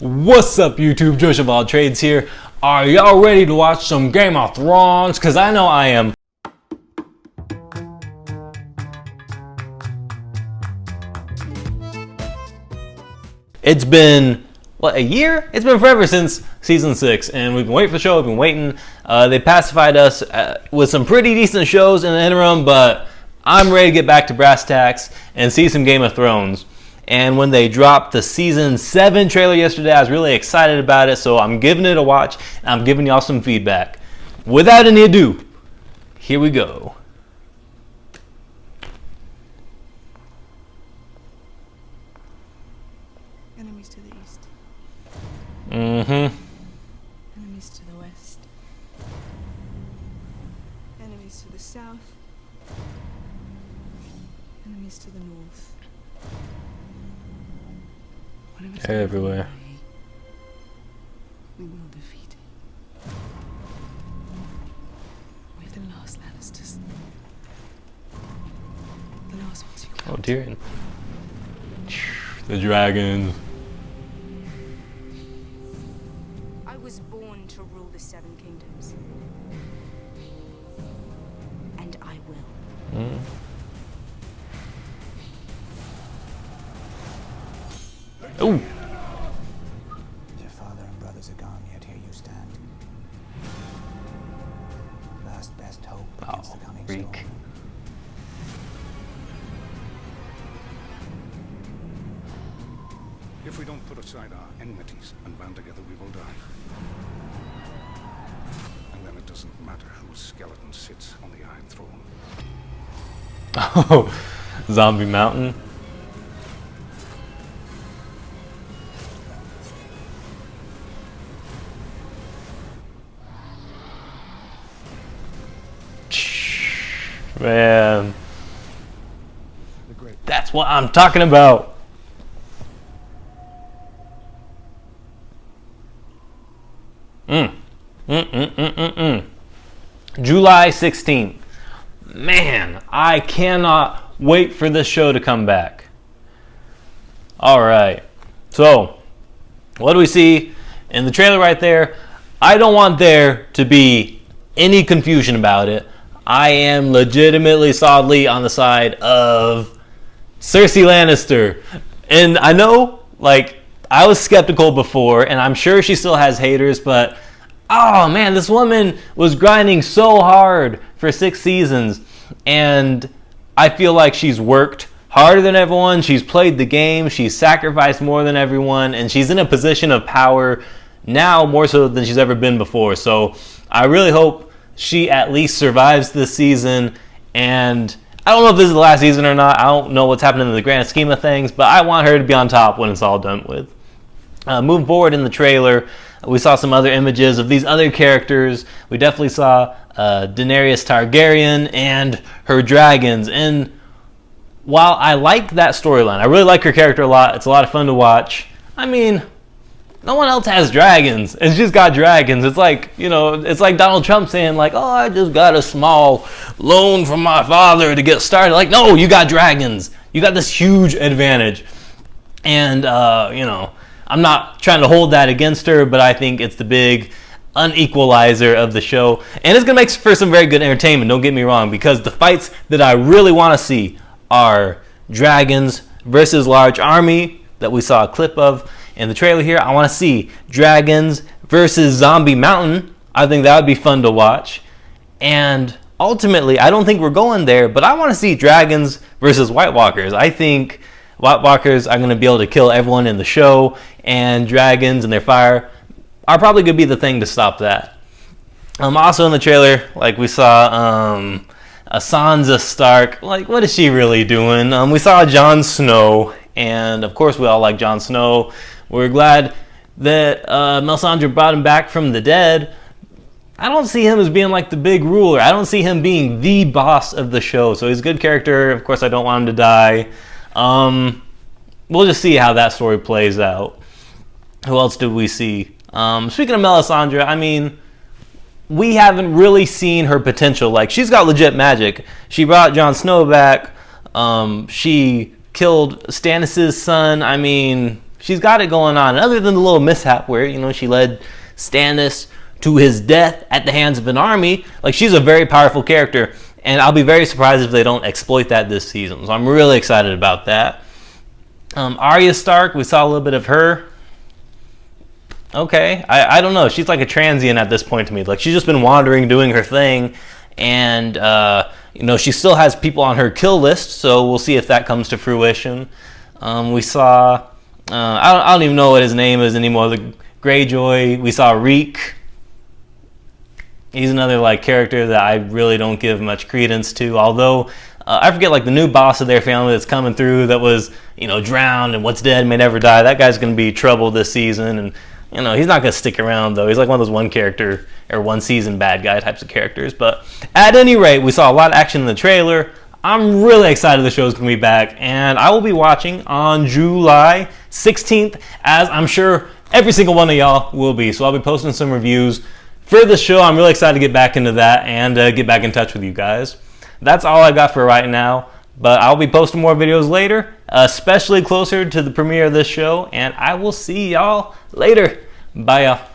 What's up, YouTube? JoshahOfAllTrades here. Are y'all ready to watch some Game of Thrones? Because I know I am. It's been, what, a year? It's been forever since Season 6, and we've been waiting for the show, we've been waiting. They pacified us with some pretty decent shows in the interim, but I'm ready to get back to brass tacks and see some Game of Thrones. And when they dropped the Season 7 trailer yesterday, I was really excited about it, so I'm giving it a watch, and I'm giving y'all some feedback. Without any ado, here we go. Enemies to the east. Mm-hmm. Enemies to the west. Enemies to the south. Enemies to the north. Whatever's Everywhere. we will defeat it. We're the last Lannisters. The last ones who Oh, count. Tyrion. The dragons. I was born to rule the Seven Kingdoms. And I will. Ooh. Your father and brothers are gone, yet here you stand. Last best hope against the coming freak. storm. If we don't put aside our enmities and band together, we will die. And then it doesn't matter whose skeleton sits on the Iron Throne. Oh, Zombie Mountain. Man, The great that's what I'm talking about. July 16th. Man, I cannot wait for this show to come back. All right. So, what do we see in the trailer right there? I don't want there to be any confusion about it. I am legitimately solidly on the side of Cersei Lannister. And I know, like, I was skeptical before, and I'm sure she still has haters, but oh man, this woman was grinding so hard for 6 seasons, and I feel like she's worked harder than everyone, she's played the game, she's sacrificed more than everyone, and she's in a position of power now more so than she's ever been before. So I really hope she at least survives this season, and I don't know if this is the last season or not. I don't know what's happening in the grand scheme of things, but I want her to be on top when it's all done with. Moving forward in the trailer, we saw some other images of these other characters. We definitely saw Daenerys Targaryen and her dragons. And while I like that storyline, I really like her character a lot. It's a lot of fun to watch. I mean, no one else has dragons, and she's got dragons. It's like, you know, it's like Donald Trump saying, like, oh, I just got a small loan from my father to get started. Like, no, you got dragons. You got this huge advantage. And, you know, I'm not trying to hold that against her, but I think it's the big unequalizer of the show. And it's going to make for some very good entertainment, don't get me wrong, because the fights that I really want to see are dragons versus large army that we saw a clip of in the trailer here. I want to see dragons versus Zombie Mountain. I think that would be fun to watch. And ultimately, I don't think we're going there, but I want to see dragons versus White Walkers. I think White Walkers are going to be able to kill everyone in the show, and dragons and their fire are probably going to be the thing to stop that. Also in the trailer, like we saw a Sansa Stark. Like, what is she really doing? We saw Jon Snow, and of course we all like Jon Snow. We're glad that Melisandre brought him back from the dead. I don't see him as being like the big ruler. I don't see him being the boss of the show. So he's a good character. Of course, I don't want him to die. We'll just see how that story plays out. Who else did we see? Speaking of Melisandre, I mean, we haven't really seen her potential. Like, she's got legit magic. She brought Jon Snow back. She killed Stannis' son. I mean, she's got it going on. And other than the little mishap where, you know, she led Stannis to his death at the hands of an army, like, she's a very powerful character. And I'll be very surprised if they don't exploit that this season. So I'm really excited about that. Arya Stark, we saw a little bit of her. Okay, I don't know. She's like a transient at this point to me. Like, she's just been wandering, doing her thing. And, you know, she still has people on her kill list. So we'll see if that comes to fruition. We saw, I don't even know what his name is anymore. The Greyjoy. We saw Reek. He's another like character that I really don't give much credence to. Although I forget like the new boss of their family that's coming through that was, you know, drowned and what's dead may never die. That guy's going to be trouble this season, and you know he's not going to stick around though. He's like one of those one character or one season bad guy types of characters. But at any rate, we saw a lot of action in the trailer. I'm really excited the show's going to be back, and I will be watching on July 16th, as I'm sure every single one of y'all will be. So I'll be posting some reviews for the show. I'm really excited to get back into that and get back in touch with you guys. That's all I got for right now, but I'll be posting more videos later, especially closer to the premiere of this show, and I will see y'all later. Bye, y'all.